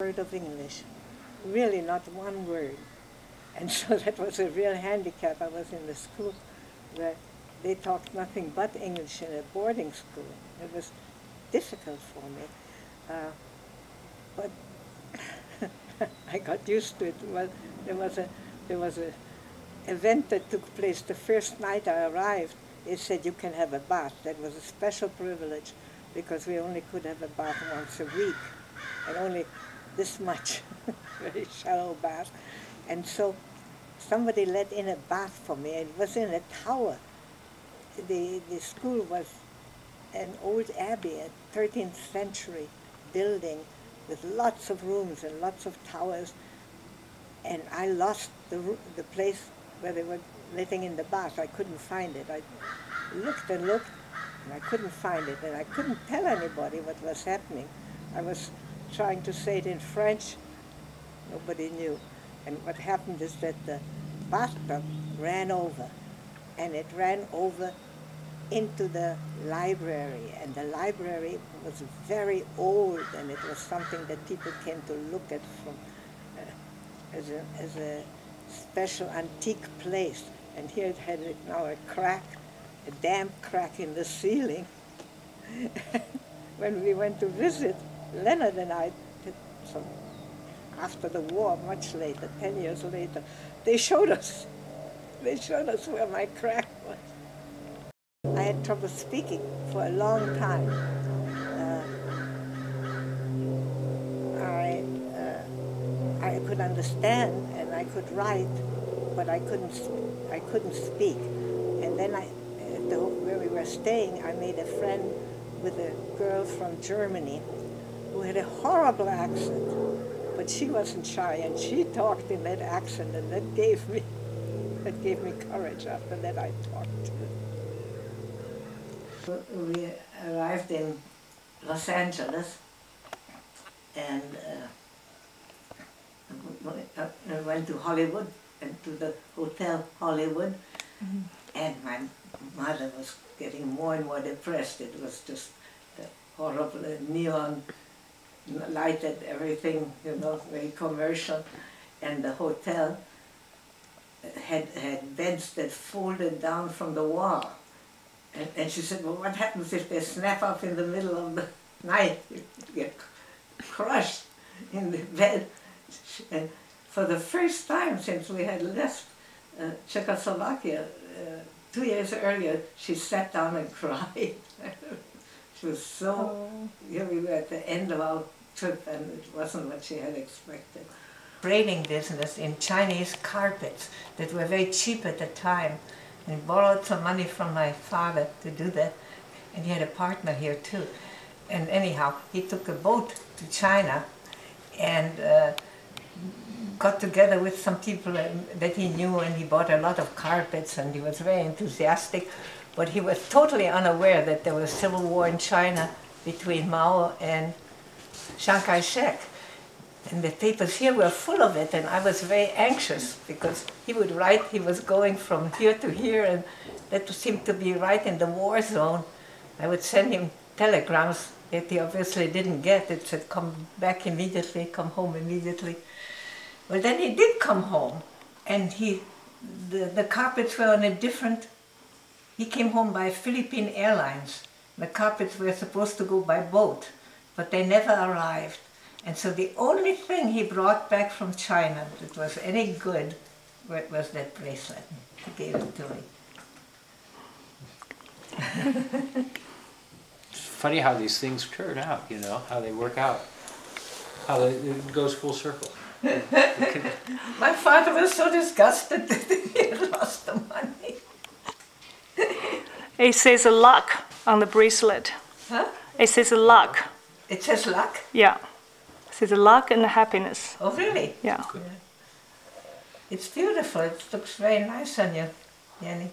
Word of English, really not one word. And so that was a real handicap. I was in the school where they talked nothing but English in a boarding school. It was difficult for me. But I got used to it. Well, there was a event that took place the first night I arrived. They said you can have a bath. That was a special privilege because we only could have a bath once a week, and only this much, very shallow bath. And so somebody let in a bath for me. It was in a tower. The school was an old abbey, a 13th century building with lots of rooms and lots of towers. And I lost the place where they were letting in the bath. I couldn't find it. I looked and looked, and I couldn't find it. And I couldn't tell anybody what was happening. I was trying to say it in French. Nobody knew. And what happened is that the bathtub ran over, and it ran over into the library. And the library was very old, and it was something that people came to look at from as a special antique place. And here it had now a crack, a damp crack in the ceiling. When we went to visit, Leonard and I did some, after the war, much later, 10 years later, they showed us where my crack was. I had trouble speaking for a long time. I could understand and I could write, but I couldn't speak. And then where we were staying, I made a friend with a girl from Germany who had a horrible accent, but she wasn't shy, and she talked in that accent, and that gave me courage. After that, I talked too. We arrived in Los Angeles, and went to Hollywood, and to the Hotel Hollywood, and my mother was getting more and more depressed. It was just the horrible neon lighted everything, you know, very commercial, and the hotel had beds that folded down from the wall. And she said, well, what happens if they snap up in the middle of the night? You get crushed in the bed. And for the first time since we had left Czechoslovakia 2 years earlier, she sat down and cried. She was so, here we were at the end of our trip, and it wasn't what she had expected. Trading business in Chinese carpets that were very cheap at the time. And he borrowed some money from my father to do that, and he had a partner here too. And anyhow, he took a boat to China and got together with some people that he knew, and he bought a lot of carpets, and he was very enthusiastic. But he was totally unaware that there was civil war in China between Mao and Chiang Kai-shek. And the papers here were full of it, and I was very anxious because he would write he was going from here to here, and that seemed to be right in the war zone. I would send him telegrams that he obviously didn't get. It said, come back immediately, come home immediately. Well, then he did come home, and the carpets were on a different. He came home by Philippine Airlines. The carpets were supposed to go by boat, but they never arrived. And so the only thing he brought back from China that was any good was that bracelet. He gave it to me. It's funny how these things turn out, you know, how they work out, how it goes full circle. My father was so disgusted that he had lost the money. It says luck on the bracelet. Huh? It says luck. It says luck? Yeah. It says luck and happiness. Oh, really? Yeah. It's beautiful. It looks very nice on you, Jenny.